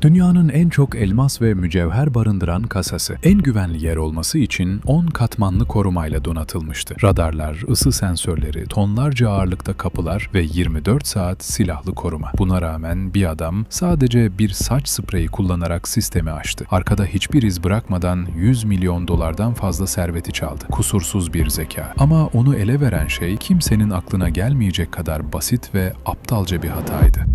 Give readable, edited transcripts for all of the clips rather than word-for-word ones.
Dünyanın en çok elmas ve mücevher barındıran kasası, en güvenli yer olması için 10 katmanlı korumayla donatılmıştı. Radarlar, ısı sensörleri, tonlarca ağırlıkta kapılar ve 24 saat silahlı koruma. Buna rağmen bir adam sadece bir saç spreyi kullanarak sistemi aştı. Arkada hiçbir iz bırakmadan 100 milyon dolardan fazla serveti çaldı. Kusursuz bir zeka. Ama onu ele veren şey kimsenin aklına gelmeyecek kadar basit ve aptalca bir hataydı.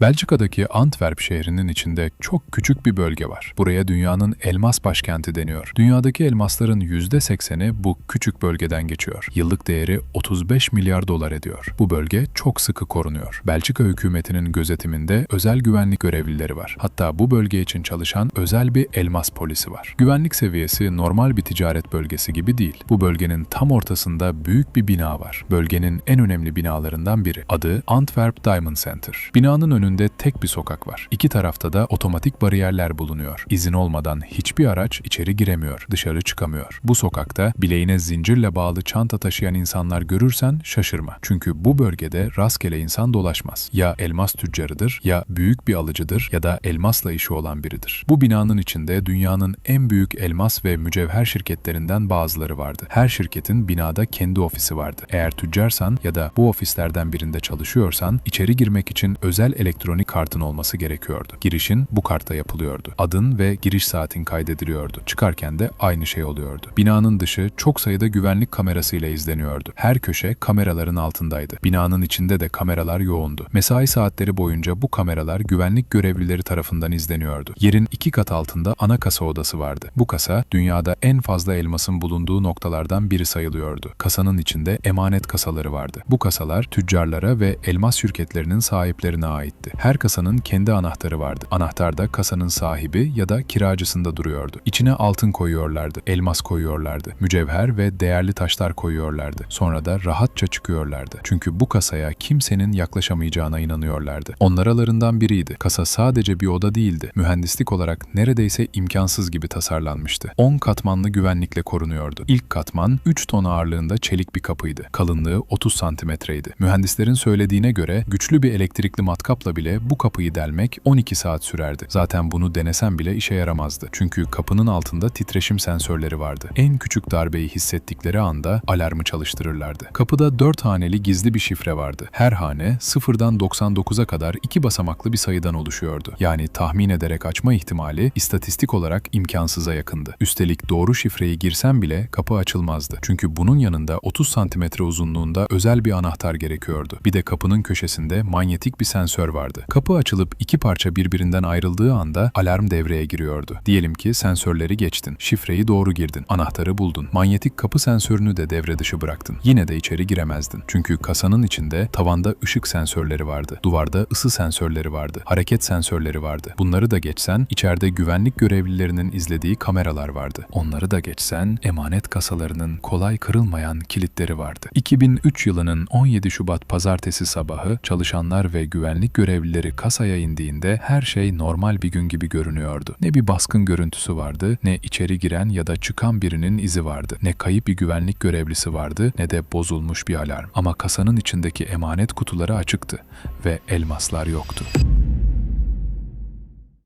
Belçika'daki Antwerp şehrinin içinde çok küçük bir bölge var. Buraya dünyanın elmas başkenti deniyor. Dünyadaki elmasların %80'i bu küçük bölgeden geçiyor. Yıllık değeri 35 milyar dolar ediyor. Bu bölge çok sıkı korunuyor. Belçika hükümetinin gözetiminde özel güvenlik görevlileri var. Hatta bu bölge için çalışan özel bir elmas polisi var. Güvenlik seviyesi normal bir ticaret bölgesi gibi değil. Bu bölgenin tam ortasında büyük bir bina var. Bölgenin en önemli binalarından biri. Adı Antwerp Diamond Center. Binanın önünde tek bir sokak var. İki tarafta da otomatik bariyerler bulunuyor. İzin olmadan hiçbir araç içeri giremiyor, dışarı çıkamıyor. Bu sokakta bileğine zincirle bağlı çanta taşıyan insanlar görürsen şaşırma. Çünkü bu bölgede rastgele insan dolaşmaz. Ya elmas tüccarıdır, ya büyük bir alıcıdır ya da elmasla işi olan biridir. Bu binanın içinde dünyanın en büyük elmas ve mücevher şirketlerinden bazıları vardı. Her şirketin binada kendi ofisi vardı. Eğer tüccarsan ya da bu ofislerden birinde çalışıyorsan içeri girmek için özel elektronik kartın olması gerekiyordu. Girişin bu kartta yapılıyordu. Adın ve giriş saatin kaydediliyordu. Çıkarken de aynı şey oluyordu. Binanın dışı çok sayıda güvenlik kamerasıyla izleniyordu. Her köşe kameraların altındaydı. Binanın içinde de kameralar yoğundu. Mesai saatleri boyunca bu kameralar güvenlik görevlileri tarafından izleniyordu. Yerin 2 kat altında ana kasa odası vardı. Bu kasa dünyada en fazla elmasın bulunduğu noktalardan biri sayılıyordu. Kasanın içinde emanet kasaları vardı. Bu kasalar tüccarlara ve elmas şirketlerinin sahiplerine aitti. Her kasanın kendi anahtarı vardı. Anahtar da kasanın sahibi ya da kiracısında duruyordu. İçine altın koyuyorlardı, elmas koyuyorlardı, mücevher ve değerli taşlar koyuyorlardı. Sonra da rahatça çıkıyorlardı. Çünkü bu kasaya kimsenin yaklaşamayacağına inanıyorlardı. Onlar aralarından biriydi. Kasa sadece bir oda değildi. Mühendislik olarak neredeyse imkansız gibi tasarlanmıştı. 10 katmanlı güvenlikle korunuyordu. İlk katman 3 ton ağırlığında çelik bir kapıydı. Kalınlığı 30 santimetreydi. Mühendislerin söylediğine göre güçlü bir elektrikli matkapla bile bu kapıyı delmek 12 saat sürerdi. Zaten bunu denesem bile işe yaramazdı. Çünkü kapının altında titreşim sensörleri vardı. En küçük darbeyi hissettikleri anda alarmı çalıştırırlardı. Kapıda 4 haneli gizli bir şifre vardı. Her hane 0'dan 99'a kadar 2 basamaklı bir sayıdan oluşuyordu. Yani tahmin ederek açma ihtimali istatistik olarak imkansıza yakındı. Üstelik doğru şifreyi girsem bile kapı açılmazdı. Çünkü bunun yanında 30 santimetre uzunluğunda özel bir anahtar gerekiyordu. Bir de kapının köşesinde manyetik bir sensör vardı. Kapı açılıp 2 parça birbirinden ayrıldığı anda alarm devreye giriyordu. Diyelim ki sensörleri geçtin, şifreyi doğru girdin, anahtarı buldun, manyetik kapı sensörünü de devre dışı bıraktın. Yine de içeri giremezdin. Çünkü kasanın içinde tavanda ışık sensörleri vardı, duvarda ısı sensörleri vardı, hareket sensörleri vardı. Bunları da geçsen içeride güvenlik görevlilerinin izlediği kameralar vardı. Onları da geçsen emanet kasalarının kolay kırılmayan kilitleri vardı. 2003 yılının 17 Şubat pazartesi sabahı çalışanlar ve güvenlik görevlileri kasaya indiğinde her şey normal bir gün gibi görünüyordu. Ne bir baskın görüntüsü vardı, ne içeri giren ya da çıkan birinin izi vardı, ne kayıp bir güvenlik görevlisi vardı, ne de bozulmuş bir alarm. Ama kasanın içindeki emanet kutuları açıktı ve elmaslar yoktu.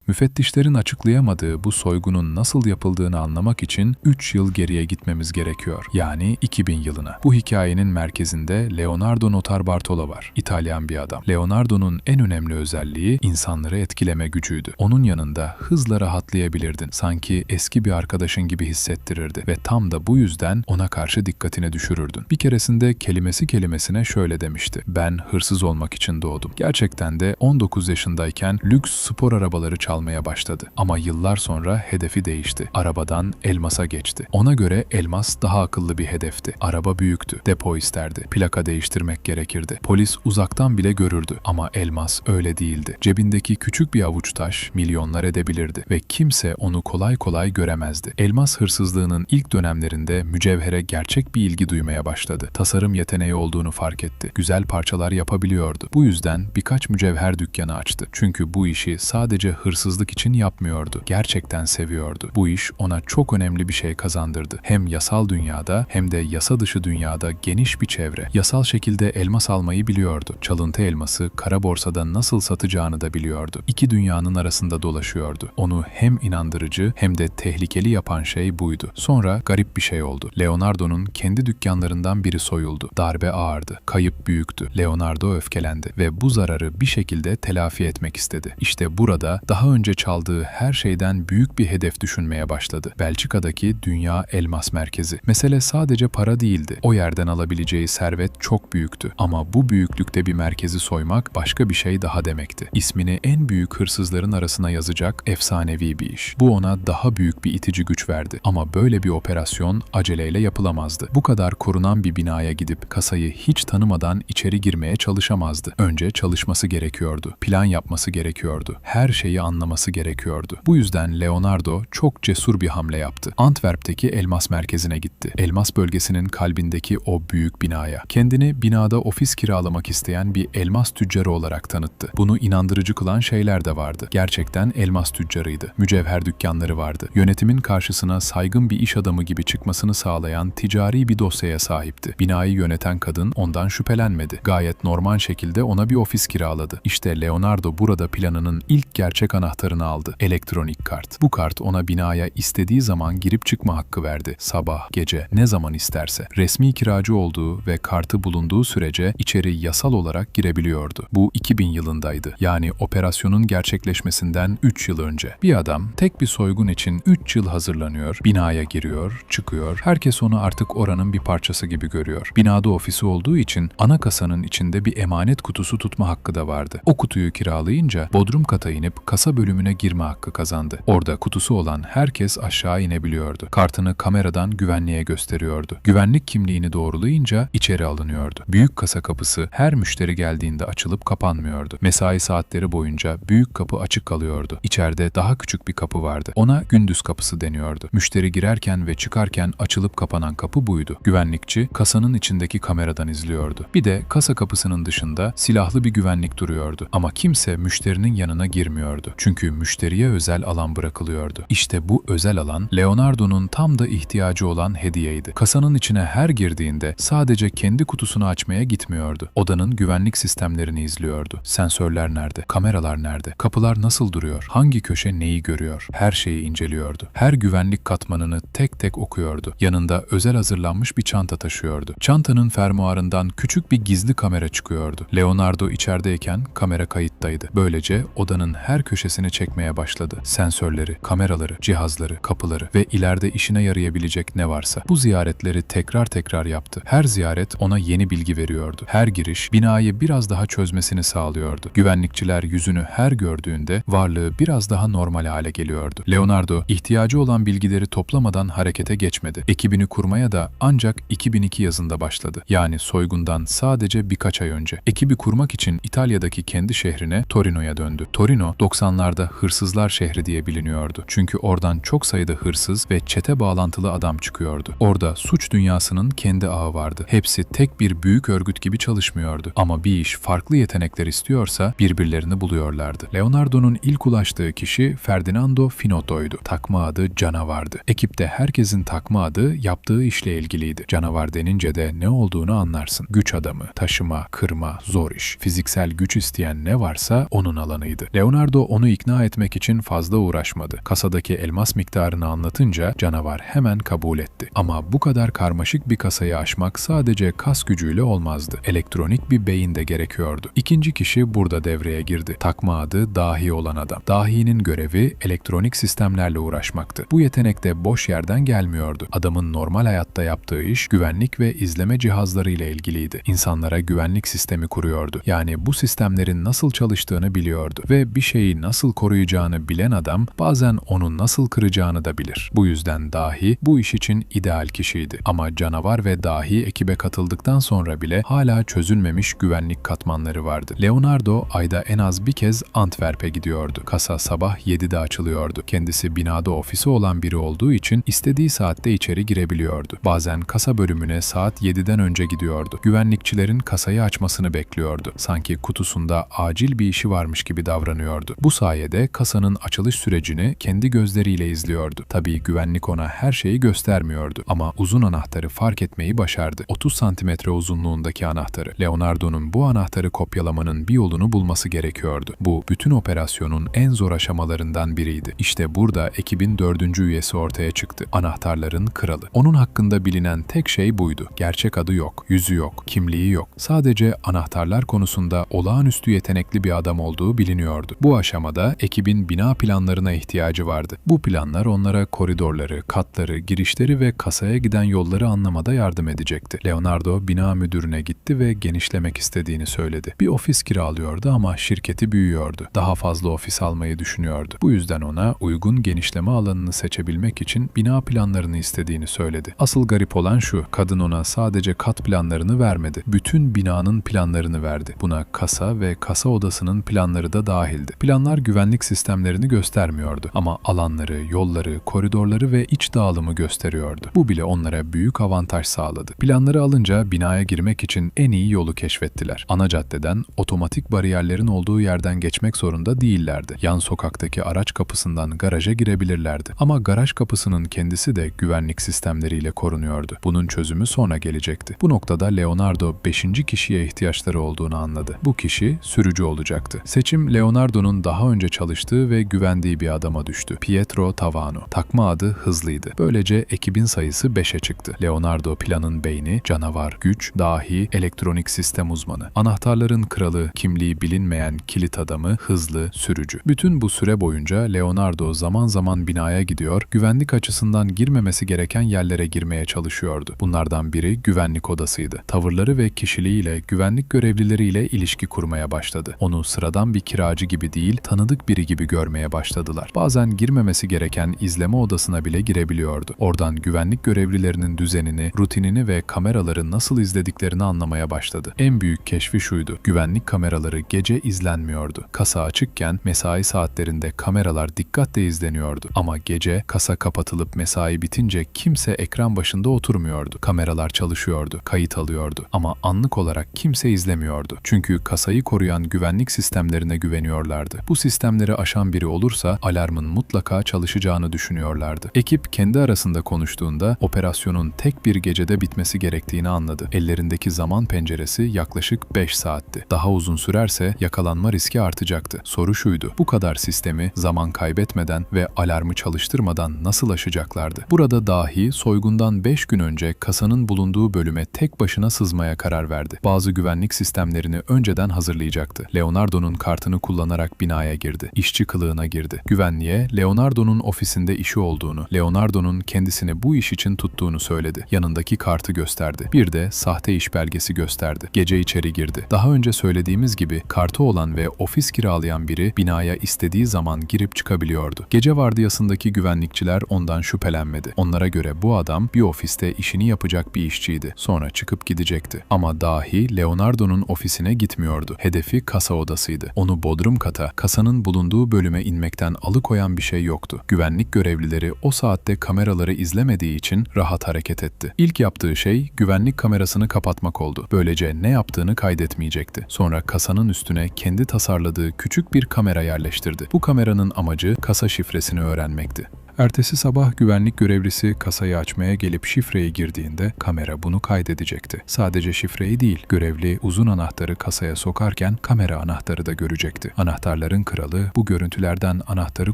Müfettişlerin açıklayamadığı bu soygunun nasıl yapıldığını anlamak için 3 yıl geriye gitmemiz gerekiyor. Yani 2000 yılına. Bu hikayenin merkezinde Leonardo Notarbartolo var. İtalyan bir adam. Leonardo'nun en önemli özelliği insanları etkileme gücüydü. Onun yanında hızla rahatlayabilirdin. Sanki eski bir arkadaşın gibi hissettirirdi ve tam da bu yüzden ona karşı dikkatini düşürürdün. Bir keresinde kelimesi kelimesine şöyle demişti: "Ben hırsız olmak için doğdum." Gerçekten de 19 yaşındayken lüks spor arabaları çalmaya başladı. Ama yıllar sonra hedefi değişti. Arabadan elmasa geçti. Ona göre elmas daha akıllı bir hedefti. Araba büyüktü. Depo isterdi. Plaka değiştirmek gerekirdi. Polis uzaktan bile görürdü. Ama elmas öyle değildi. Cebindeki küçük bir avuç taş milyonlar edebilirdi ve kimse onu kolay kolay göremezdi. Elmas hırsızlığının ilk dönemlerinde mücevhere gerçek bir ilgi duymaya başladı. Tasarım yeteneği olduğunu fark etti. Güzel parçalar yapabiliyordu. Bu yüzden birkaç mücevher dükkanı açtı. Çünkü bu işi sadece hırsız hırsızlık için yapmıyordu. Gerçekten seviyordu. Bu iş ona çok önemli bir şey kazandırdı. Hem yasal dünyada hem de yasa dışı dünyada geniş bir çevre. Yasal şekilde elmas almayı biliyordu. Çalıntı elması kara borsada nasıl satacağını da biliyordu. İki dünyanın arasında dolaşıyordu. Onu hem inandırıcı hem de tehlikeli yapan şey buydu. Sonra garip bir şey oldu. Leonardo'nun kendi dükkanlarından biri soyuldu. Darbe ağırdı. Kayıp büyüktü. Leonardo öfkelendi ve bu zararı bir şekilde telafi etmek istedi. İşte burada daha önce çaldığı her şeyden büyük bir hedef düşünmeye başladı. Belçika'daki Dünya Elmas Merkezi. Mesele sadece para değildi. O yerden alabileceği servet çok büyüktü. Ama bu büyüklükte bir merkezi soymak başka bir şey daha demekti. İsmini en büyük hırsızların arasına yazacak efsanevi bir iş. Bu ona daha büyük bir itici güç verdi. Ama böyle bir operasyon aceleyle yapılamazdı. Bu kadar korunan bir binaya gidip kasayı hiç tanımadan içeri girmeye çalışamazdı. Önce çalışması gerekiyordu. Plan yapması gerekiyordu. Her şeyi anlaması gerekiyordu. Bu yüzden Leonardo çok cesur bir hamle yaptı. Antwerp'teki elmas merkezine gitti. Elmas bölgesinin kalbindeki o büyük binaya. Kendini binada ofis kiralamak isteyen bir elmas tüccarı olarak tanıttı. Bunu inandırıcı kılan şeyler de vardı. Gerçekten elmas tüccarıydı. Mücevher dükkanları vardı. Yönetimin karşısına saygın bir iş adamı gibi çıkmasını sağlayan ticari bir dosyaya sahipti. Binayı yöneten kadın ondan şüphelenmedi. Gayet normal şekilde ona bir ofis kiraladı. İşte Leonardo burada planının ilk gerçek anahtarını aldı. Elektronik kart. Bu kart ona binaya istediği zaman girip çıkma hakkı verdi. Sabah, gece, ne zaman isterse. Resmi kiracı olduğu ve kartı bulunduğu sürece içeri yasal olarak girebiliyordu. Bu 2000 yılındaydı. Yani operasyonun gerçekleşmesinden 3 yıl önce. Bir adam tek bir soygun için 3 yıl hazırlanıyor, binaya giriyor, çıkıyor. Herkes onu artık oranın bir parçası gibi görüyor. Binada ofisi olduğu için ana kasanın içinde bir emanet kutusu tutma hakkı da vardı. O kutuyu kiralayınca bodrum kata inip kasa bölümüne girme hakkı kazandı. Orada kutusu olan herkes aşağı inebiliyordu. Kartını kameradan güvenliğe gösteriyordu. Güvenlik kimliğini doğrulayınca içeri alınıyordu. Büyük kasa kapısı her müşteri geldiğinde açılıp kapanmıyordu. Mesai saatleri boyunca büyük kapı açık kalıyordu. İçeride daha küçük bir kapı vardı. Ona gündüz kapısı deniyordu. Müşteri girerken ve çıkarken açılıp kapanan kapı buydu. Güvenlikçi kasanın içindeki kameradan izliyordu. Bir de kasa kapısının dışında silahlı bir güvenlik duruyordu. Ama kimse müşterinin yanına girmiyordu. Çünkü müşteriye özel alan bırakılıyordu. İşte bu özel alan Leonardo'nun tam da ihtiyacı olan hediyeydi. Kasanın içine her girdiğinde sadece kendi kutusunu açmaya gitmiyordu. Odanın güvenlik sistemlerini izliyordu. Sensörler nerede? Kameralar nerede? Kapılar nasıl duruyor? Hangi köşe neyi görüyor? Her şeyi inceliyordu. Her güvenlik katmanını tek tek okuyordu. Yanında özel hazırlanmış bir çanta taşıyordu. Çantanın fermuarından küçük bir gizli kamera çıkıyordu. Leonardo içerideyken kamera kayıttaydı. Böylece odanın her köşesini çekmeye başladı. Sensörleri, kameraları, cihazları, kapıları ve ileride işine yarayabilecek ne varsa. Bu ziyaretleri tekrar tekrar yaptı. Her ziyaret ona yeni bilgi veriyordu. Her giriş binayı biraz daha çözmesini sağlıyordu. Güvenlikçiler yüzünü her gördüğünde varlığı biraz daha normal hale geliyordu. Leonardo ihtiyacı olan bilgileri toplamadan harekete geçmedi. Ekibini kurmaya da ancak 2002 yazında başladı. Yani soygundan sadece birkaç ay önce. Ekibi kurmak için İtalya'daki kendi şehrine Torino'ya döndü. Torino 90'larda hırsızlar şehri diye biliniyordu. Çünkü oradan çok sayıda hırsız ve çete bağlantılı adam çıkıyordu. Orada suç dünyasının kendi ağı vardı. Hepsi tek bir büyük örgüt gibi çalışmıyordu. Ama bir iş farklı yetenekler istiyorsa birbirlerini buluyorlardı. Leonardo'nun ilk ulaştığı kişi Ferdinando Finotto'ydu. Takma adı Canavar'dı. Ekipte herkesin takma adı yaptığı işle ilgiliydi. Canavar denince de ne olduğunu anlarsın. Güç adamı, taşıma, kırma, zor iş, fiziksel güç isteyen ne varsa onun alanıydı. Leonardo onu ikna etmek için fazla uğraşmadı. Kasadaki elmas miktarını anlatınca Canavar hemen kabul etti. Ama bu kadar karmaşık bir kasayı aşmak sadece kas gücüyle olmazdı. Elektronik bir beyin de gerekiyordu. İkinci kişi burada devreye girdi. Takma adı Dahi olan adam. Dahi'nin görevi elektronik sistemlerle uğraşmaktı. Bu yetenek de boş yerden gelmiyordu. Adamın normal hayatta yaptığı iş güvenlik ve izleme cihazları ile ilgiliydi. İnsanlara güvenlik sistemi kuruyordu. Yani bu sistemlerin nasıl çalıştığını biliyordu ve bir şeyi nasıl koruyacağını bilen adam bazen onu nasıl kıracağını da bilir. Bu yüzden Dahi bu iş için ideal kişiydi. Ama Canavar ve Dahi ekibe katıldıktan sonra bile hala çözülmemiş güvenlik katmanları vardı. Leonardo ayda en az bir kez Antwerp'e gidiyordu. Kasa sabah 7'de açılıyordu. Kendisi binada ofisi olan biri olduğu için istediği saatte içeri girebiliyordu. Bazen kasa bölümüne saat 7'den önce gidiyordu. Güvenlikçilerin kasayı açmasını bekliyordu. Sanki kutusunda acil bir işi varmış gibi davranıyordu. Bu sayede sayede kasanın açılış sürecini kendi gözleriyle izliyordu. Tabii güvenlik ona her şeyi göstermiyordu ama uzun anahtarı fark etmeyi başardı. 30 santimetre uzunluğundaki anahtarı. Leonardo'nun bu anahtarı kopyalamanın bir yolunu bulması gerekiyordu. Bu bütün operasyonun en zor aşamalarından biriydi. İşte burada ekibin 4. üyesi ortaya çıktı. Anahtarların kralı. Onun hakkında bilinen tek şey buydu. Gerçek adı yok, yüzü yok, kimliği yok. Sadece anahtarlar konusunda olağanüstü yetenekli bir adam olduğu biliniyordu. Bu aşamada ekibin bina planlarına ihtiyacı vardı. Bu planlar onlara koridorları, katları, girişleri ve kasaya giden yolları anlamada yardım edecekti. Leonardo bina müdürüne gitti ve genişlemek istediğini söyledi. Bir ofis kiralıyordu ama şirketi büyüyordu. Daha fazla ofis almayı düşünüyordu. Bu yüzden ona uygun genişleme alanını seçebilmek için bina planlarını istediğini söyledi. Asıl garip olan şu, kadın ona sadece kat planlarını vermedi. Bütün binanın planlarını verdi. Buna kasa ve kasa odasının planları da dahildi. Planlar güvenlik sistemlerini göstermiyordu ama alanları, yolları, koridorları ve iç dağılımı gösteriyordu. Bu bile onlara büyük avantaj sağladı. Planları alınca binaya girmek için en iyi yolu keşfettiler. Ana caddeden otomatik bariyerlerin olduğu yerden geçmek zorunda değillerdi. Yan sokaktaki araç kapısından garaja girebilirlerdi. Ama garaj kapısının kendisi de güvenlik sistemleriyle korunuyordu. Bunun çözümü sonra gelecekti. Bu noktada Leonardo 5. kişiye ihtiyaçları olduğunu anladı. Bu kişi sürücü olacaktı. Seçim Leonardo'nun daha önce çalıştığı ve güvendiği bir adama düştü. Pietro Tavano. Takma adı Hızlıydı. Böylece ekibin sayısı 5'e çıktı. Leonardo planın beyni, canavar, güç, dahi, elektronik sistem uzmanı. Anahtarların kralı, kimliği bilinmeyen kilit adamı, hızlı, sürücü. Bütün bu süre boyunca Leonardo zaman zaman binaya gidiyor, güvenlik açısından girmemesi gereken yerlere girmeye çalışıyordu. Bunlardan biri güvenlik odasıydı. Tavırları ve kişiliğiyle güvenlik görevlileriyle ilişki kurmaya başladı. Onu sıradan bir kiracı gibi değil, tanıdık biri gibi görmeye başladılar. Bazen girmemesi gereken izleme odasına bile girebiliyordu. Oradan güvenlik görevlilerinin düzenini, rutinini ve kameraları nasıl izlediklerini anlamaya başladı. En büyük keşfi şuydu. Güvenlik kameraları gece izlenmiyordu. Kasa açıkken mesai saatlerinde kameralar dikkatle izleniyordu. Ama gece kasa kapatılıp mesai bitince kimse ekran başında oturmuyordu. Kameralar çalışıyordu, kayıt alıyordu ama anlık olarak kimse izlemiyordu. Çünkü kasayı koruyan güvenlik sistemlerine güveniyorlardı. Bu sistemleri aşan biri olursa alarmın mutlaka çalışacağını düşünüyorlardı. Ekip kendi arasında konuştuğunda operasyonun tek bir gecede bitmesi gerektiğini anladı. Ellerindeki zaman penceresi yaklaşık 5 saatti. Daha uzun sürerse yakalanma riski artacaktı. Soru şuydu: bu kadar sistemi zaman kaybetmeden ve alarmı çalıştırmadan nasıl aşacaklardı? Burada dahi soygundan 5 gün önce kasanın bulunduğu bölüme tek başına sızmaya karar verdi. Bazı güvenlik sistemlerini önceden hazırlayacaktı. Leonardo'nun kartını kullanarak binaya girdi. İşçi kılığına girdi. Güvenliğe Leonardo'nun ofisinde işi olduğunu, Leonardo'nun kendisini bu iş için tuttuğunu söyledi. Yanındaki kartı gösterdi. Bir de sahte iş belgesi gösterdi. Gece içeri girdi. Daha önce söylediğimiz gibi kartı olan ve ofis kiralayan biri binaya istediği zaman girip çıkabiliyordu. Gece vardiyasındaki güvenlikçiler ondan şüphelenmedi. Onlara göre bu adam bir ofiste işini yapacak bir işçiydi. Sonra çıkıp gidecekti. Ama dahi Leonardo'nun ofisine gitmiyordu. Hedefi kasa odasıydı. Onu bodrum kata, kasanın bulunduğu bölüme inmekten alıkoyan bir şey yoktu. Güvenlik görevlileri o saatte kameraları izlemediği için rahat hareket etti. İlk yaptığı şey güvenlik kamerasını kapatmak oldu. Böylece ne yaptığını kaydetmeyecekti. Sonra kasanın üstüne kendi tasarladığı küçük bir kamera yerleştirdi. Bu kameranın amacı kasa şifresini öğrenmekti. Ertesi sabah güvenlik görevlisi kasayı açmaya gelip şifreyi girdiğinde kamera bunu kaydedecekti. Sadece şifreyi değil, görevli uzun anahtarı kasaya sokarken kamera anahtarı da görecekti. Anahtarların kralı bu görüntülerden anahtarı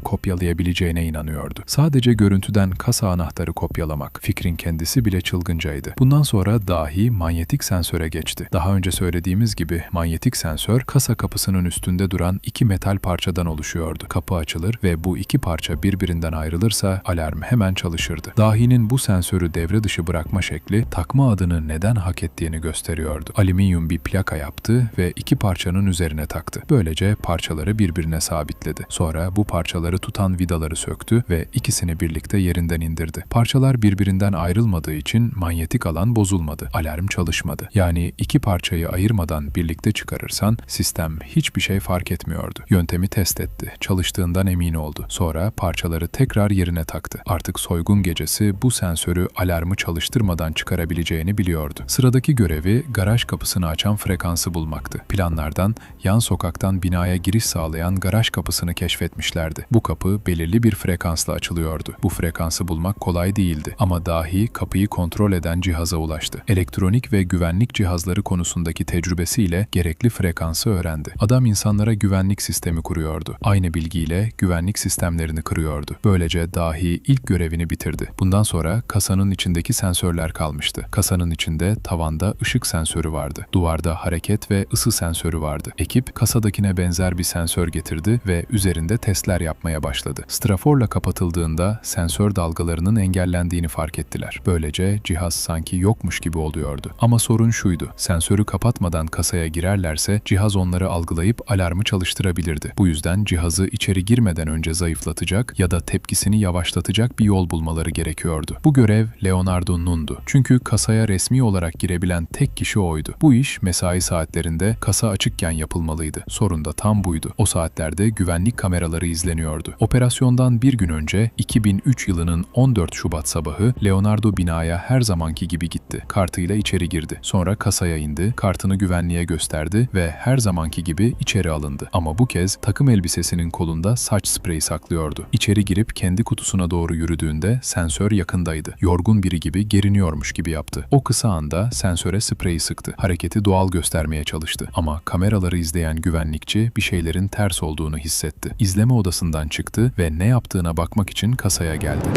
kopyalayabileceğine inanıyordu. Sadece görüntüden kasa anahtarı kopyalamak, fikrin kendisi bile çılgıncaydı. Bundan sonra dahi manyetik sensöre geçti. Daha önce söylediğimiz gibi manyetik sensör kasa kapısının üstünde duran 2 metal parçadan oluşuyordu. Kapı açılır ve bu 2 parça birbirinden ayrılır alarm hemen çalışırdı. Dahinin bu sensörü devre dışı bırakma şekli takma adını neden hak ettiğini gösteriyordu. Alüminyum bir plaka yaptı ve 2 parçanın üzerine taktı. Böylece parçaları birbirine sabitledi. Sonra bu parçaları tutan vidaları söktü ve ikisini birlikte yerinden indirdi. Parçalar birbirinden ayrılmadığı için manyetik alan bozulmadı. Alarm çalışmadı. Yani 2 parçayı ayırmadan birlikte çıkarırsan sistem hiçbir şey fark etmiyordu. Yöntemi test etti. Çalıştığından emin oldu. Sonra parçaları tekrar yerine yerine taktı. Artık soygun gecesi bu sensörü alarmı çalıştırmadan çıkarabileceğini biliyordu. Sıradaki görevi garaj kapısını açan frekansı bulmaktı. Planlardan yan sokaktan binaya giriş sağlayan garaj kapısını keşfetmişlerdi. Bu kapı belirli bir frekansla açılıyordu. Bu frekansı bulmak kolay değildi ama dahi kapıyı kontrol eden cihaza ulaştı. Elektronik ve güvenlik cihazları konusundaki tecrübesiyle gerekli frekansı öğrendi. Adam insanlara güvenlik sistemi kuruyordu. Aynı bilgiyle güvenlik sistemlerini kırıyordu. Böylece dahi ilk görevini bitirdi. Bundan sonra kasanın içindeki sensörler kalmıştı. Kasanın içinde tavanda ışık sensörü vardı. Duvarda hareket ve ısı sensörü vardı. Ekip kasadakine benzer bir sensör getirdi ve üzerinde testler yapmaya başladı. Straforla kapatıldığında sensör dalgalarının engellendiğini fark ettiler. Böylece cihaz sanki yokmuş gibi oluyordu. Ama sorun şuydu: sensörü kapatmadan kasaya girerlerse cihaz onları algılayıp alarmı çalıştırabilirdi. Bu yüzden cihazı içeri girmeden önce zayıflatacak ya da tepkisini yavaşlatacak bir yol bulmaları gerekiyordu. Bu görev Leonardo Nun'du. Çünkü kasaya resmi olarak girebilen tek kişi oydu. Bu iş mesai saatlerinde kasa açıkken yapılmalıydı. Sorun da tam buydu. O saatlerde güvenlik kameraları izleniyordu. Operasyondan bir gün önce 2003 yılının 14 Şubat sabahı Leonardo binaya her zamanki gibi gitti. Kartıyla içeri girdi. Sonra kasaya indi, kartını güvenliğe gösterdi ve her zamanki gibi içeri alındı. Ama bu kez takım elbisesinin kolunda saç spreyi saklıyordu. İçeri girip kendi kutusuna doğru yürüdüğünde sensör yakındaydı. Yorgun biri gibi geriniyormuş gibi yaptı. O kısa anda sensöre spreyi sıktı. Hareketi doğal göstermeye çalıştı. Ama kameraları izleyen güvenlikçi bir şeylerin ters olduğunu hissetti. İzleme odasından çıktı ve ne yaptığına bakmak için kasaya geldi.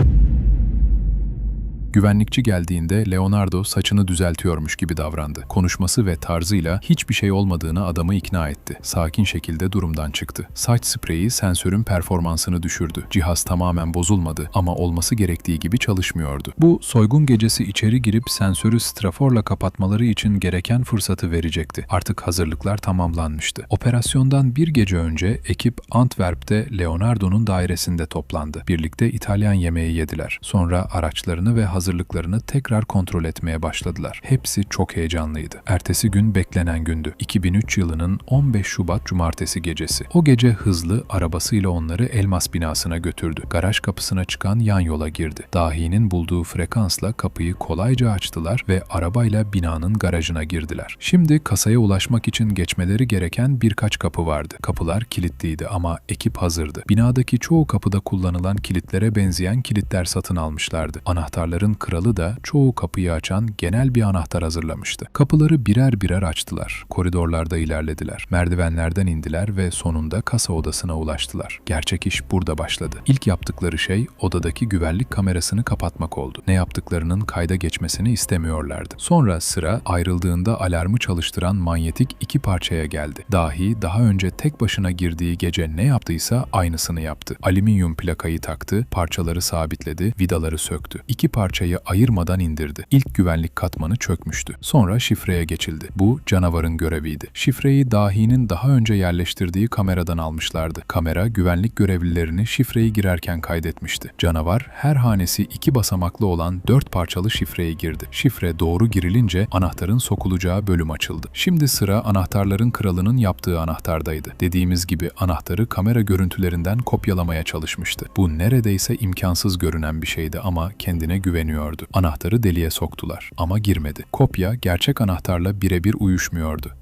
Güvenlikçi geldiğinde Leonardo saçını düzeltiyormuş gibi davrandı. Konuşması ve tarzıyla hiçbir şey olmadığını adamı ikna etti. Sakin şekilde durumdan çıktı. Saç spreyi sensörün performansını düşürdü. Cihaz tamamen bozulmadı ama olması gerektiği gibi çalışmıyordu. Bu soygun gecesi içeri girip sensörü straforla kapatmaları için gereken fırsatı verecekti. Artık hazırlıklar tamamlanmıştı. Operasyondan bir gece önce ekip Antwerp'te Leonardo'nun dairesinde toplandı. Birlikte İtalyan yemeği yediler. Sonra araçlarını ve hazırlıklarını tekrar kontrol etmeye başladılar. Hepsi çok heyecanlıydı. Ertesi gün beklenen gündü. 2003 yılının 15 Şubat Cumartesi gecesi. O gece hızlı arabasıyla onları Elmas binasına götürdü. Garaj kapısına çıkan yan yola girdi. Dahinin bulduğu frekansla kapıyı kolayca açtılar ve arabayla binanın garajına girdiler. Şimdi kasaya ulaşmak için geçmeleri gereken birkaç kapı vardı. Kapılar kilitliydi ama ekip hazırdı. Binadaki çoğu kapıda kullanılan kilitlere benzeyen kilitler satın almışlardı. Anahtarların kralı da çoğu kapıyı açan genel bir anahtar hazırlamıştı. Kapıları birer birer açtılar. Koridorlarda ilerlediler. Merdivenlerden indiler ve sonunda kasa odasına ulaştılar. Gerçek iş burada başladı. İlk yaptıkları şey odadaki güvenlik kamerasını kapatmak oldu. Ne yaptıklarının kayda geçmesini istemiyorlardı. Sonra sıra ayrıldığında alarmı çalıştıran manyetik iki parçaya geldi. Dahi daha önce tek başına girdiği gece ne yaptıysa aynısını yaptı. Alüminyum plakayı taktı, parçaları sabitledi, vidaları söktü. İki parçayı ayırmadan indirdi. İlk güvenlik katmanı çökmüştü. Sonra şifreye geçildi. Bu canavarın göreviydi. Şifreyi dahinin daha önce yerleştirdiği kameradan almışlardı. Kamera güvenlik görevlilerini şifreyi girerken kaydetmişti. Canavar her hanesi 2 basamaklı olan 4 parçalı şifreye girdi. Şifre doğru girilince anahtarın sokulacağı bölüm açıldı. Şimdi sıra anahtarların kralının yaptığı anahtardaydı. Dediğimiz gibi anahtarı kamera görüntülerinden kopyalamaya çalışmıştı. Bu neredeyse imkansız görünen bir şeydi ama kendine güveniyordu. Anahtarı deliğe soktular ama girmedi. Kopya gerçek anahtarla birebir uyuşmuyordu.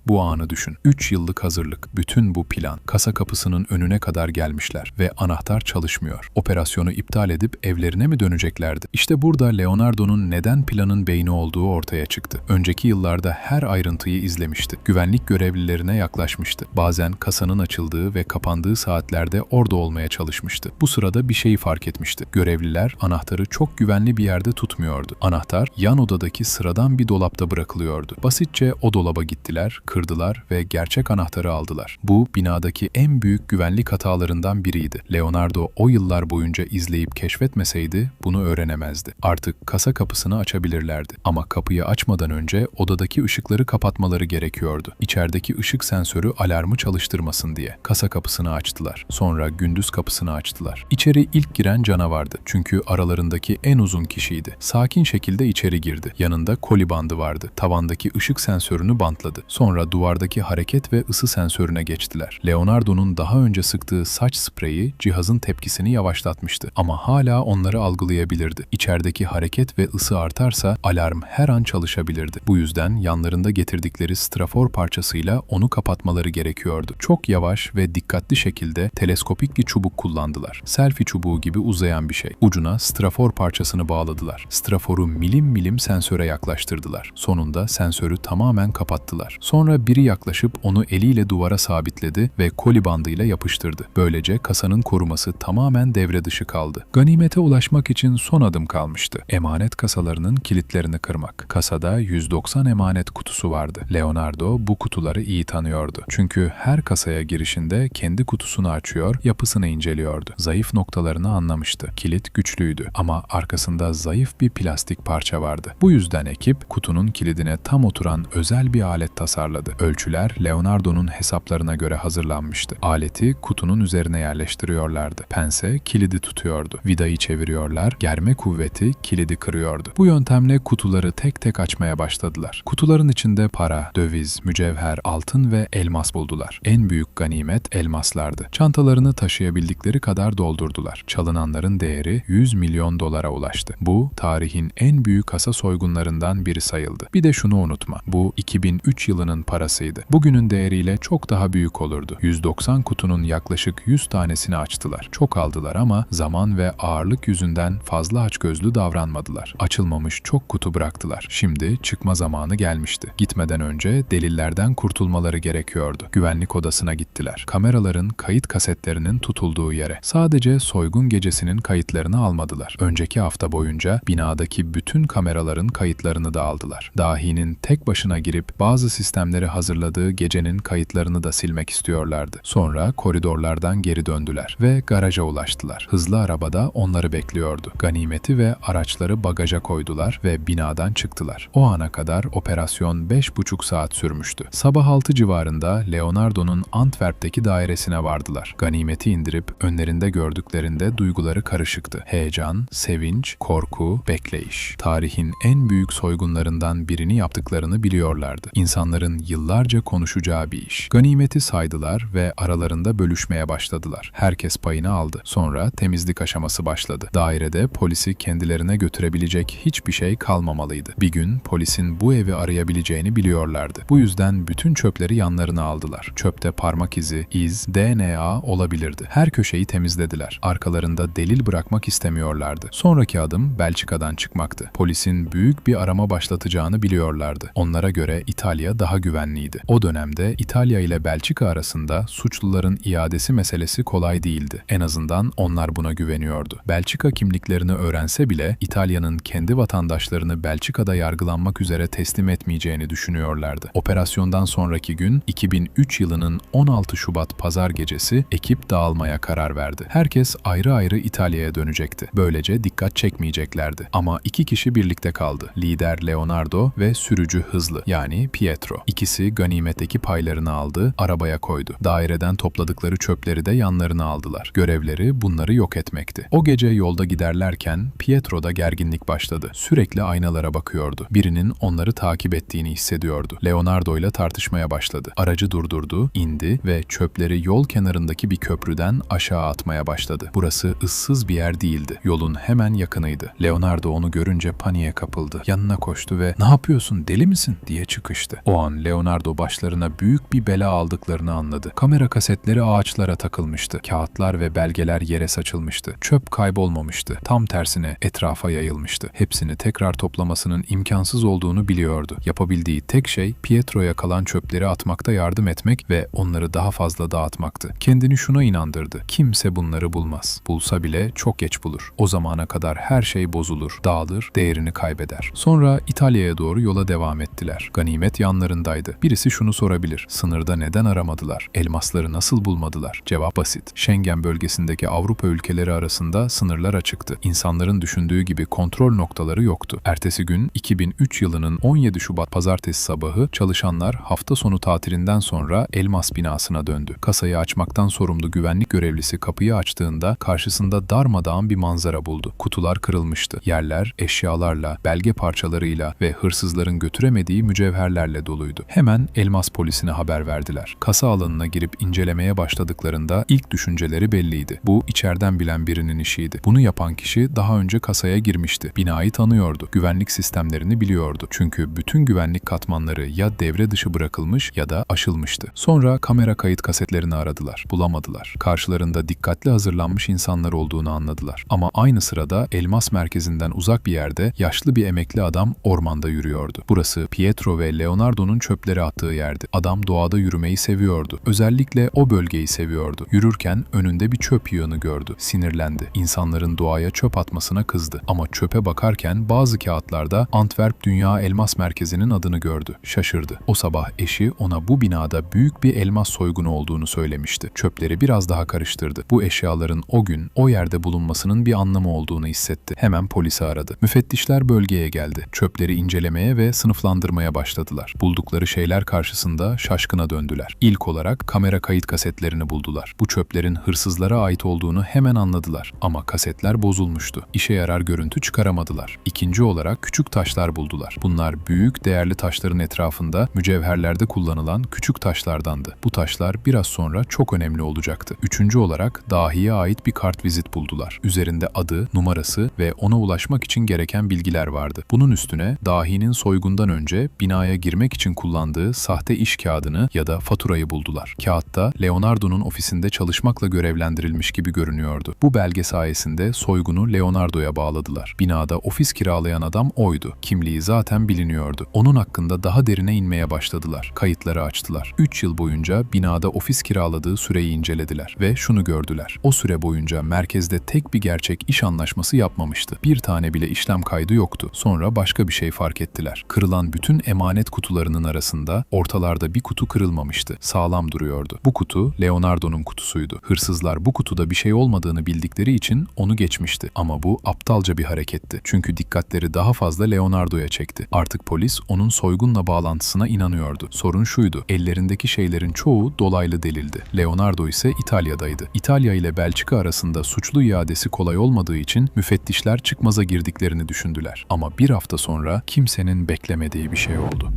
Bu anı düşün. 3 yıllık hazırlık, bütün bu plan, kasa kapısının önüne kadar gelmişler ve anahtar çalışmıyor. Operasyonu iptal edip evlerine mi döneceklerdi? İşte burada Leonardo'nun neden planın beyni olduğu ortaya çıktı. Önceki yıllarda her ayrıntıyı izlemişti. Güvenlik görevlilerine yaklaşmıştı. Bazen kasanın açıldığı ve kapandığı saatlerde orada olmaya çalışmıştı. Bu sırada bir şeyi fark etmişti. Görevliler anahtarı çok güvenli bir yerde tutmuyordu. Anahtar yan odadaki sıradan bir dolapta bırakılıyordu. Basitçe o dolaba gittiler, kırdılar ve gerçek anahtarı aldılar. Bu binadaki en büyük güvenlik hatalarından biriydi. Leonardo o yıllar boyunca izleyip keşfetmeseydi bunu öğrenemezdi. Artık kasa kapısını açabilirlerdi. Ama kapıyı açmadan önce odadaki ışıkları kapatmaları gerekiyordu. İçerideki ışık sensörü alarmı çalıştırmasın diye. Kasa kapısını açtılar. Sonra gündüz kapısını açtılar. İçeri ilk giren canavardı. Çünkü aralarındaki en uzun kişiydi. Sakin şekilde içeri girdi. Yanında koli bandı vardı. Tavandaki ışık sensörünü bantladı. Sonra Sonra duvardaki hareket ve ısı sensörüne geçtiler. Leonardo'nun daha önce sıktığı saç spreyi cihazın tepkisini yavaşlatmıştı ama hala onları algılayabilirdi. İçerideki hareket ve ısı artarsa alarm her an çalışabilirdi. Bu yüzden yanlarında getirdikleri strafor parçasıyla onu kapatmaları gerekiyordu. Çok yavaş ve dikkatli şekilde teleskopik bir çubuk kullandılar. Selfie çubuğu gibi uzayan bir şey. Ucuna strafor parçasını bağladılar. Straforu milim milim sensöre yaklaştırdılar. Sonunda sensörü tamamen kapattılar. Sonra biri yaklaşıp onu eliyle duvara sabitledi ve koli bandıyla yapıştırdı. Böylece kasanın koruması tamamen devre dışı kaldı. Ganimete ulaşmak için son adım kalmıştı. Emanet kasalarının kilitlerini kırmak. Kasada 190 emanet kutusu vardı. Leonardo bu kutuları iyi tanıyordu. Çünkü her kasaya girişinde kendi kutusunu açıyor, yapısını inceliyordu. Zayıf noktalarını anlamıştı. Kilit güçlüydü ama arkasında zayıf bir plastik parça vardı. Bu yüzden ekip kutunun kilidine tam oturan özel bir alet tasarladı. Ölçüler Leonardo'nun hesaplarına göre hazırlanmıştı. Aleti kutunun üzerine yerleştiriyorlardı. Pense kilidi tutuyordu. Vidayı çeviriyorlar, germe kuvveti kilidi kırıyordu. Bu yöntemle kutuları tek tek açmaya başladılar. Kutuların içinde para, döviz, mücevher, altın ve elmas buldular. En büyük ganimet elmaslardı. Çantalarını taşıyabildikleri kadar doldurdular. Çalınanların değeri 100 milyon dolara ulaştı. Bu, tarihin en büyük kasa soygunlarından biri sayıldı. Bir de şunu unutma, bu 2003 yılının parasıydı. Bugünün değeriyle çok daha büyük olurdu. 190 kutunun yaklaşık 100 tanesini açtılar. Çok aldılar ama zaman ve ağırlık yüzünden fazla açgözlü davranmadılar. Açılmamış çok kutu bıraktılar. Şimdi çıkma zamanı gelmişti. Gitmeden önce delillerden kurtulmaları gerekiyordu. Güvenlik odasına gittiler. Kameraların kayıt kasetlerinin tutulduğu yere. Sadece soygun gecesinin kayıtlarını almadılar. Önceki hafta boyunca binadaki bütün kameraların kayıtlarını da aldılar. Dahinin tek başına girip bazı sistemleri hazırladığı gecenin kayıtlarını da silmek istiyorlardı. Sonra koridorlardan geri döndüler ve garaja ulaştılar. Hızlı arabada onları bekliyordu. Ganimeti ve araçları bagaja koydular ve binadan çıktılar. O ana kadar operasyon 5,5 saat sürmüştü. Sabah 6 civarında Leonardo'nun Antwerp'teki dairesine vardılar. Ganimeti indirip önlerinde gördüklerinde duyguları karışıktı. Heyecan, sevinç, korku, bekleyiş. Tarihin en büyük soygunlarından birini yaptıklarını biliyorlardı. İnsanların yıllarca konuşacağı bir iş. Ganimeti saydılar ve aralarında bölüşmeye başladılar. Herkes payını aldı. Sonra temizlik aşaması başladı. Dairede polisi kendilerine götürebilecek hiçbir şey kalmamalıydı. Bir gün polisin bu evi arayabileceğini biliyorlardı. Bu yüzden bütün çöpleri yanlarına aldılar. Çöpte parmak izi, iz, DNA olabilirdi. Her köşeyi temizlediler. Arkalarında delil bırakmak istemiyorlardı. Sonraki adım Belçika'dan çıkmaktı. Polisin büyük bir arama başlatacağını biliyorlardı. Onlara göre İtalya daha güvenliydi. O dönemde İtalya ile Belçika arasında suçluların iadesi meselesi kolay değildi. En azından onlar buna güveniyordu. Belçika kimliklerini öğrense bile İtalya'nın kendi vatandaşlarını Belçika'da yargılanmak üzere teslim etmeyeceğini düşünüyorlardı. Operasyondan sonraki gün 2003 yılının 16 Şubat pazar gecesi ekip dağılmaya karar verdi. Herkes ayrı ayrı İtalya'ya dönecekti. Böylece dikkat çekmeyeceklerdi. Ama iki kişi birlikte kaldı. Lider Leonardo ve sürücü Hızlı yani Pietro. İkisi ganimetteki paylarını aldı, arabaya koydu. Daireden topladıkları çöpleri de yanlarına aldılar. Görevleri bunları yok etmekti. O gece yolda giderlerken Pietro'da gerginlik başladı. Sürekli aynalara bakıyordu. Birinin onları takip ettiğini hissediyordu. Leonardo ile tartışmaya başladı. Aracı durdurdu, indi ve çöpleri yol kenarındaki bir köprüden aşağı atmaya başladı. Burası ıssız bir yer değildi. Yolun hemen yakınıydı. Leonardo onu görünce paniğe kapıldı. Yanına koştu ve "Ne yapıyorsun, deli misin?" diye çıkıştı. O an Leonardo başlarına büyük bir bela aldıklarını anladı. Kamera kasetleri ağaçlara takılmıştı. Kağıtlar ve belgeler yere saçılmıştı. Çöp kaybolmamıştı. Tam tersine etrafa yayılmıştı. Hepsini tekrar toplamasının imkansız olduğunu biliyordu. Yapabildiği tek şey Pietro'ya kalan çöpleri atmakta yardım etmek ve onları daha fazla dağıtmaktı. Kendini şuna inandırdı. Kimse bunları bulmaz. Bulsa bile çok geç bulur. O zamana kadar her şey bozulur, dağılır, değerini kaybeder. Sonra İtalya'ya doğru yola devam ettiler. Ganimet yanlarındaydı. Birisi şunu sorabilir. Sınırda neden aramadılar? Elmasları nasıl bulmadılar? Cevap basit. Schengen bölgesindeki Avrupa ülkeleri arasında sınırlar açıktı. İnsanların düşündüğü gibi kontrol noktaları yoktu. Ertesi gün 2003 yılının 17 Şubat pazartesi sabahı çalışanlar hafta sonu tatilinden sonra Elmas binasına döndü. Kasayı açmaktan sorumlu güvenlik görevlisi kapıyı açtığında karşısında darmadağın bir manzara buldu. Kutular kırılmıştı. Yerler eşyalarla, belge parçalarıyla ve hırsızların götüremediği mücevherlerle doluydu. Hemen elmas polisine haber verdiler. Kasa alanına girip incelemeye başladıklarında ilk düşünceleri belliydi. Bu içeriden bilen birinin işiydi. Bunu yapan kişi daha önce kasaya girmişti. Binayı tanıyordu. Güvenlik sistemlerini biliyordu. Çünkü bütün güvenlik katmanları ya devre dışı bırakılmış ya da aşılmıştı. Sonra kamera kayıt kasetlerini aradılar. Bulamadılar. Karşılarında dikkatli hazırlanmış insanlar olduğunu anladılar. Ama aynı sırada elmas merkezinden uzak bir yerde yaşlı bir emekli adam ormanda yürüyordu. Burası Pietro ve Leonardo'nun çöpleri attığı yerdi. Adam doğada yürümeyi seviyordu. Özellikle o bölgeyi seviyordu. Yürürken önünde bir çöp yığını gördü. Sinirlendi. İnsanların doğaya çöp atmasına kızdı. Ama çöpe bakarken bazı kağıtlarda Antwerp Dünya Elmas Merkezi'nin adını gördü. Şaşırdı. O sabah eşi ona bu binada büyük bir elmas soygunu olduğunu söylemişti. Çöpleri biraz daha karıştırdı. Bu eşyaların o gün o yerde bulunmasının bir anlamı olduğunu hissetti. Hemen polisi aradı. Müfettişler bölgeye geldi. Çöpleri incelemeye ve sınıflandırmaya başladılar. Buldukları şeyler karşısında şaşkına döndüler. İlk olarak kamera kayıt kasetlerini buldular. Bu çöplerin hırsızlara ait olduğunu hemen anladılar. Ama kasetler bozulmuştu. İşe yarar görüntü çıkaramadılar. İkinci olarak küçük taşlar buldular. Bunlar büyük değerli taşların etrafında mücevherlerde kullanılan küçük taşlardandı. Bu taşlar biraz sonra çok önemli olacaktı. Üçüncü olarak dahiye ait bir kartvizit buldular. Üzerinde adı, numarası ve ona ulaşmak için gereken bilgiler vardı. Bunun üstüne dahinin soygundan önce binaya girmek için kullandığı sahte iş kağıdını ya da faturayı buldular. Kağıtta Leonardo'nun ofisinde çalışmakla görevlendirilmiş gibi görünüyordu. Bu belge sayesinde soygunu Leonardo'ya bağladılar. Binada ofis kiralayan adam oydu. Kimliği zaten biliniyordu. Onun hakkında daha derine inmeye başladılar. Kayıtları açtılar. 3 yıl boyunca binada ofis kiraladığı süreyi incelediler ve şunu gördüler. O süre boyunca merkezde tek bir gerçek iş anlaşması yapmamıştı. Bir tane bile işlem kaydı yoktu. Sonra başka bir şey fark ettiler. Kırılan bütün emanet kutularının arasında ortalarda bir kutu kırılmamıştı. Sağlam duruyordu. Bu kutu Leonardo'nun kutusuydu. Hırsızlar bu kutuda bir şey olmadığını bildikleri için onu geçmişti. Ama bu aptalca bir hareketti. Çünkü dikkatleri daha fazla Leonardo'ya çekti. Artık polis onun soygunla bağlantısına inanıyordu. Sorun şuydu. Ellerindeki şeylerin çoğu dolaylı delildi. Leonardo ise İtalya'daydı. İtalya ile Belçika arasında suçlu iadesi kolay olmadığı için müfettişler çıkmaza girdiklerini düşündüler. Ama bir hafta sonra kimsenin beklemediği bir şey oldu.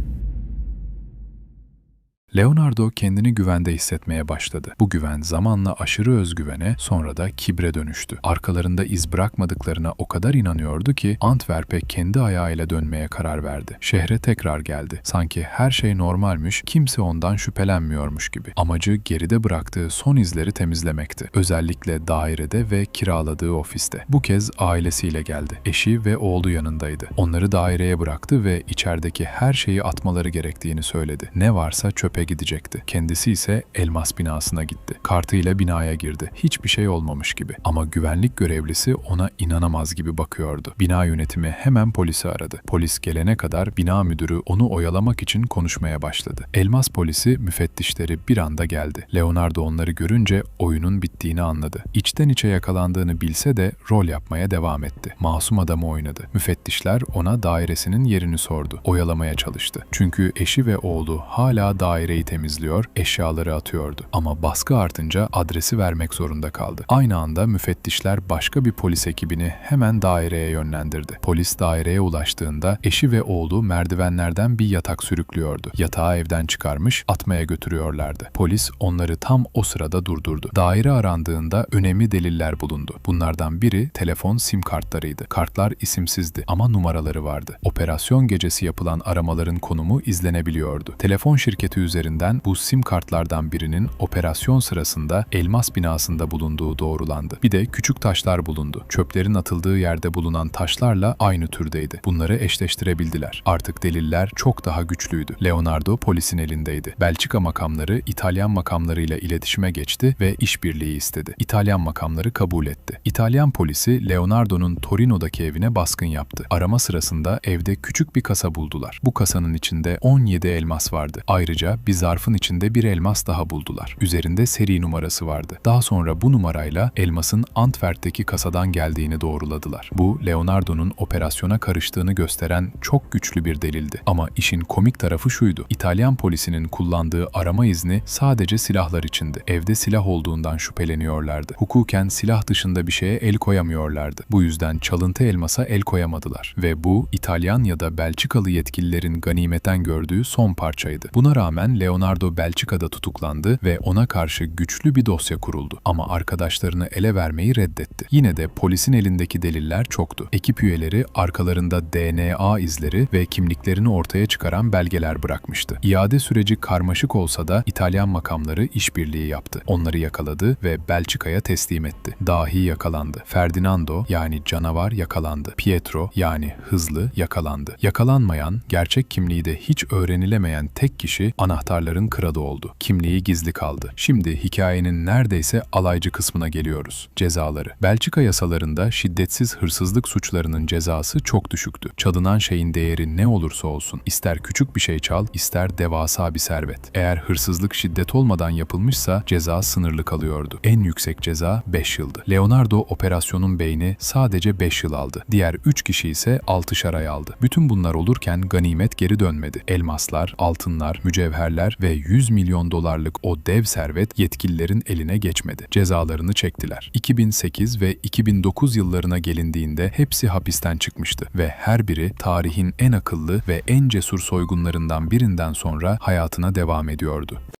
Leonardo kendini güvende hissetmeye başladı. Bu güven zamanla aşırı özgüvene, sonra da kibre dönüştü. Arkalarında iz bırakmadıklarına o kadar inanıyordu ki Antwerp'e kendi ayağıyla dönmeye karar verdi. Şehre tekrar geldi. Sanki her şey normalmiş, kimse ondan şüphelenmiyormuş gibi. Amacı geride bıraktığı son izleri temizlemekti. Özellikle dairede ve kiraladığı ofiste. Bu kez ailesiyle geldi. Eşi ve oğlu yanındaydı. Onları daireye bıraktı ve içerideki her şeyi atmaları gerektiğini söyledi. Ne varsa çöpe gidecekti. Kendisi ise elmas binasına gitti. Kartıyla binaya girdi. Hiçbir şey olmamış gibi. Ama güvenlik görevlisi ona inanamaz gibi bakıyordu. Bina yönetimi hemen polisi aradı. Polis gelene kadar bina müdürü onu oyalamak için konuşmaya başladı. Elmas polisi müfettişleri bir anda geldi. Leonardo onları görünce oyunun bittiğini anladı. İçten içe yakalandığını bilse de rol yapmaya devam etti. Masum adamı oynadı. Müfettişler ona dairesinin yerini sordu. Oyalamaya çalıştı. Çünkü eşi ve oğlu hala daireyi temizliyor, eşyaları atıyordu. Ama baskı artınca adresi vermek zorunda kaldı. Aynı anda müfettişler başka bir polis ekibini hemen daireye yönlendirdi. Polis daireye ulaştığında eşi ve oğlu merdivenlerden bir yatak sürüklüyordu. Yatağı evden çıkarmış, atmaya götürüyorlardı. Polis onları tam o sırada durdurdu. Daire arandığında önemli deliller bulundu. Bunlardan biri telefon sim kartlarıydı. Kartlar isimsizdi ama numaraları vardı. Operasyon gecesi yapılan aramaların konumu izlenebiliyordu. Telefon şirketi üzerinden bu sim kartlardan birinin operasyon sırasında elmas binasında bulunduğu doğrulandı. Bir de küçük taşlar bulundu. Çöplerin atıldığı yerde bulunan taşlarla aynı türdeydi. Bunları eşleştirebildiler. Artık deliller çok daha güçlüydü. Leonardo polisin elindeydi. Belçika makamları İtalyan makamlarıyla iletişime geçti ve işbirliği istedi. İtalyan makamları kabul etti. İtalyan polisi Leonardo'nun Torino'daki evine baskın yaptı. Arama sırasında evde küçük bir kasa buldular. Bu kasanın içinde 17 elmas vardı. Ayrıca bir zarfın içinde bir elmas daha buldular. Üzerinde seri numarası vardı. Daha sonra bu numarayla elmasın Antwerp'teki kasadan geldiğini doğruladılar. Bu, Leonardo'nun operasyona karıştığını gösteren çok güçlü bir delildi. Ama işin komik tarafı şuydu: İtalyan polisinin kullandığı arama izni sadece silahlar içindi. Evde silah olduğundan şüpheleniyorlardı. Hukuken silah dışında bir şeye el koyamıyorlardı. Bu yüzden çalıntı elmasa el koyamadılar. Ve bu, İtalyan ya da Belçikalı yetkililerin ganimetten gördüğü son parçaydı. Buna rağmen Leonardo Belçika'da tutuklandı ve ona karşı güçlü bir dosya kuruldu. Ama arkadaşlarını ele vermeyi reddetti. Yine de polisin elindeki deliller çoktu. Ekip üyeleri arkalarında DNA izleri ve kimliklerini ortaya çıkaran belgeler bırakmıştı. İade süreci karmaşık olsa da İtalyan makamları işbirliği yaptı. Onları yakaladı ve Belçika'ya teslim etti. Dahi yakalandı. Ferdinando yani canavar yakalandı. Pietro yani hızlı yakalandı. Yakalanmayan, gerçek kimliği de hiç öğrenilemeyen tek kişi anahtarların kralı oldu. Kimliği gizli kaldı. Şimdi hikayenin neredeyse alaycı kısmına geliyoruz. Cezaları. Belçika yasalarında şiddetsiz hırsızlık suçlarının cezası çok düşüktü. Çalınan şeyin değeri ne olursa olsun, ister küçük bir şey çal, ister devasa bir servet. Eğer hırsızlık şiddet olmadan yapılmışsa ceza sınırlı kalıyordu. En yüksek ceza 5 yıldı. Leonardo operasyonun beyni sadece 5 yıl aldı. Diğer 3 kişi ise 6'şar ay aldı. Bütün bunlar olurken ganimet geri dönmedi. Elmaslar, altınlar, mücevherler ve 100 milyon dolarlık o dev servet yetkililerin eline geçmedi. Cezalarını çektiler. 2008 ve 2009 yıllarına gelindiğinde hepsi hapisten çıkmıştı ve her biri tarihin en akıllı ve en cesur soygunlarından birinden sonra hayatına devam ediyordu.